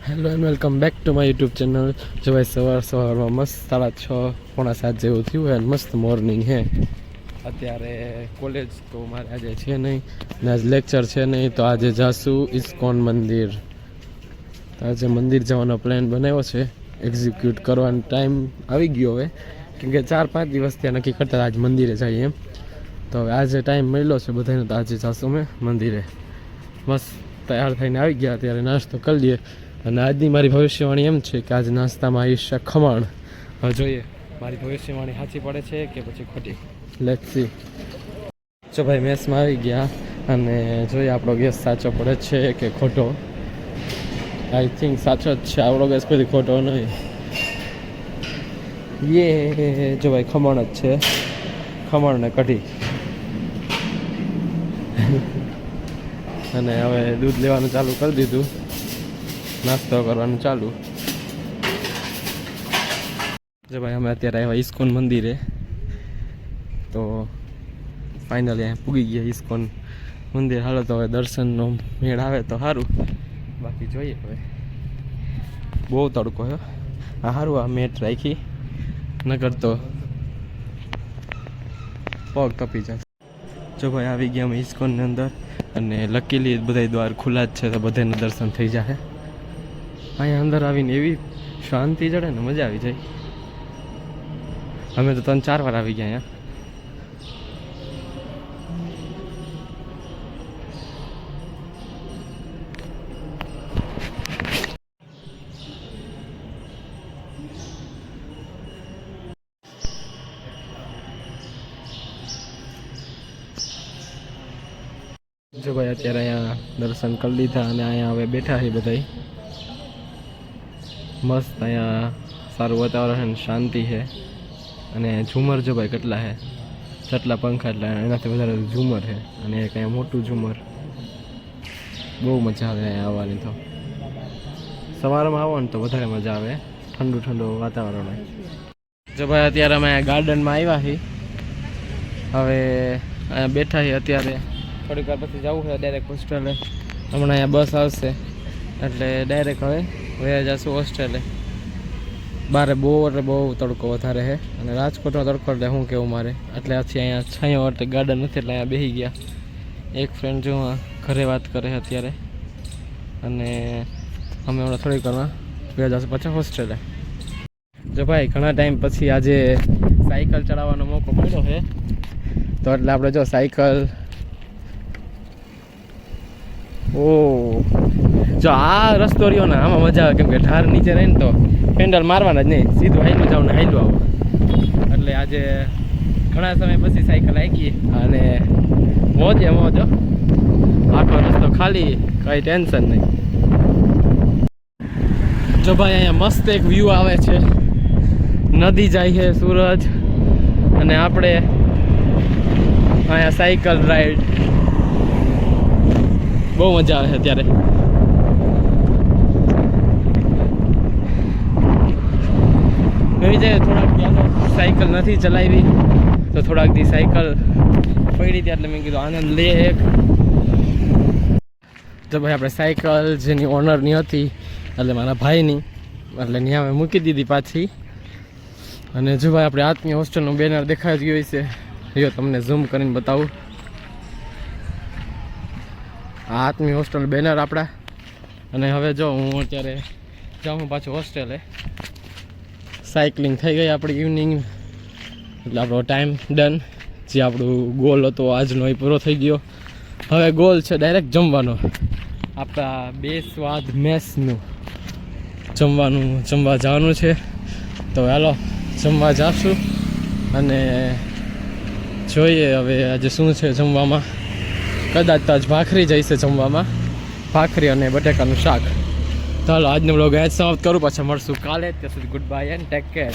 Hello and welcome back to my YouTube channel. જો ભાઈ સવારમાં મસ્ત 6:30-6:45 જેવું થયું અને મસ્ત મોર્નિંગ હે। અત્યારે કોલેજ તો મારે આજે છે નહીં ને આજ લેક્ચર છે નહીં, તો આજે જાશું ઇસ્કોન મંદિર। આજે મંદિર જવાનો પ્લાન બનાવ્યો છે, એક્ઝિક્યુટ કરવાનો ટાઈમ આવી ગયો હવે, કેમ કે 4-5 દિવસ ત્યાં નક્કી કરતા આજ મંદિરે જઈએ એમ। તો હવે આજે ટાઈમ મળ્યો છે બધાને, તો આજે જાશું મેં મંદિરે। મસ્ત તૈયાર થઈને આવી ગયા, ત્યારે નાસ્તો કરી લઈએ। અને આજની મારી ભવિષ્યવાણી એમ છે કે આજ નાસ્તામાં આવીશ ખમણ। હવે જોઈએ મારી ભવિષ્યવાણી સાચી પડે છે કે પછી ખોટી, લેટ્સ સી। જો ભાઈ મેસમાં આવી ગયા અને જોઈએ આપણો ગેસ સાચો પડે છે કે ખોટો। આઈ થિંક સાચો જ છે, આપણો ગેસ કોઈ ખોટો નહીં। જો ભાઈ ખમણ જ છે, ખમણ ને કઢી। અને હવે દૂધ લેવાનું ચાલુ કરી દીધું, નાસ્તો કરવાનું ચાલુ। જો ભાઈ અમે અત્યારે આવ્યા ઇસ્કોન મંદિરે, તો ફાઇનલી અહીંયા પૂગી ગયા ઇસ્કોન મંદિર। હાલો તો હવે દર્શનનો મેળ આવે તો સારું, બાકી જોઈએ હવે। બહુ તડકો હે આ, સારું આ મેટ રાખી, નકર તો પગ તપી જાય। જો ભાઈ આવી ગયા અમે ઇસ્કોનની અંદર, અને લકીલી બધા દ્વાર ખુલ્લા જ છે, તો બધાને દર્શન થઈ જાય। અહીંયા અંદર આવીને એવી શાંતિ ચડે ને, મજા આવી જાય। અમે તો 3-4 વાર આવી ગયા અહીંયા। જો ભાઈ અત્યારે અહીંયા દર્શન કરી લીધા અને અહીંયા હવે બેઠા છે બધા। મસ્ત અહીંયા સારું વાતાવરણ, શાંતિ છે। અને ઝુમર જો ભાઈ કેટલા છે, જેટલા પંખા એટલા એનાથી વધારે ઝુમર છે। અને એક અહીંયા મોટું ઝુમર, બહુ મજા આવે અહીંયા આવવાની। તો સવારમાં આવો ને તો વધારે મજા આવે, ઠંડુ ઠંડુ વાતાવરણ હોય। જો ભાઈ અત્યારે અમે ગાર્ડનમાં આવ્યા છીએ, હવે અહીંયા બેઠા છીએ અત્યારે। થોડીક વાર પછી જવું છે ડાયરેક્ટ હોસ્ટેલે, હમણાં અહીંયા બસ આવશે એટલે ડાયરેક્ટ હવે વયા જશું હોસ્ટેલે। બારે બહુ એટલે બહુ તડકો વધારે છે, અને રાજકોટનો તડકો એટલે શું કેવું મારે, એટલે આથી અહીંયા છાંયો એટલે ગાર્ડન નથી એટલે અહીંયા બેસી ગયા। એક ફ્રેન્ડ જો ઘરે વાત કરે છે અત્યારે, અને અમે હમણાં થોડીક વારમાં વયા જશું પાછા હોસ્ટેલે। જો ભાઈ ઘણા ટાઈમ પછી આજે સાયકલ ચલાવવાનો મોકો મળ્યો છે, તો એટલે આપણે જો સાયકલ, જો આ રસ્તો રહ્યો ને આમાં મજા આવે, કેમ કે ઢાર નીચે રહીને તો પેન્ડલ મારવાના જ નહીં, સીધું હાઈલું જાવ ને હાઈલું આવો। એટલે આજે ઘણા સમય પછી સાયકલ આવી, અને મોજે મોજો, આખો રસ્તો ખાલી, કઈ ટેન્શન નહીં। જો ભાઈ અહીંયા મસ્ત એક વ્યૂ આવે છે, નદી જાય છે, સૂરજ, અને આપણે અહીંયા સાયકલ રાઈડ, બહુ મજા આવે છે અત્યારે। એવી જાય થોડાક સાયકલ નથી ચલાવી, તો થોડાક દી સાયકલ પડી હતી એટલે મેં કીધું આનંદ લે એક। તો ભાઈ આપણે સાયકલ જેની ઓનરની હતી, એટલે મારા ભાઈની, એટલે ત્યાં અમે મૂકી દીધી પાછી। અને જો ભાઈ આપણે આત્મીય હોસ્ટેલનું બેનર દેખાઈ જ ગયું છે, જો તમને ઝૂમ કરીને બતાવું, આ આત્મીય હોસ્ટેલ બેનર આપણા। અને હવે જો હું અત્યારે જાઉં પાછું હોસ્ટેલે, સાયકલિંગ થઈ ગઈ આપણી ઇવનિંગ, એટલે આપણો ટાઈમ ડન। જે આપણું ગોલ હતો આજનો એ પૂરો થઈ ગયો। હવે ગોલ છે ડાયરેક્ટ જમવાનો, આપણા 2 સ્વાદ મેસનું જમવા જવાનું છે। તો હાલો જમવા જાશું, અને જોઈએ હવે આજે શું છે જમવામાં। કદાચ તો આજ ભાખરી જઈશે જમવામાં, ભાખરી અને બટેકાનું શાક। તો હાલો આજનો બ્લોગ અહીં સમાપ્ત કરું, પાછા મળશું કાલે। ત્યાં સુધી good bye and take care.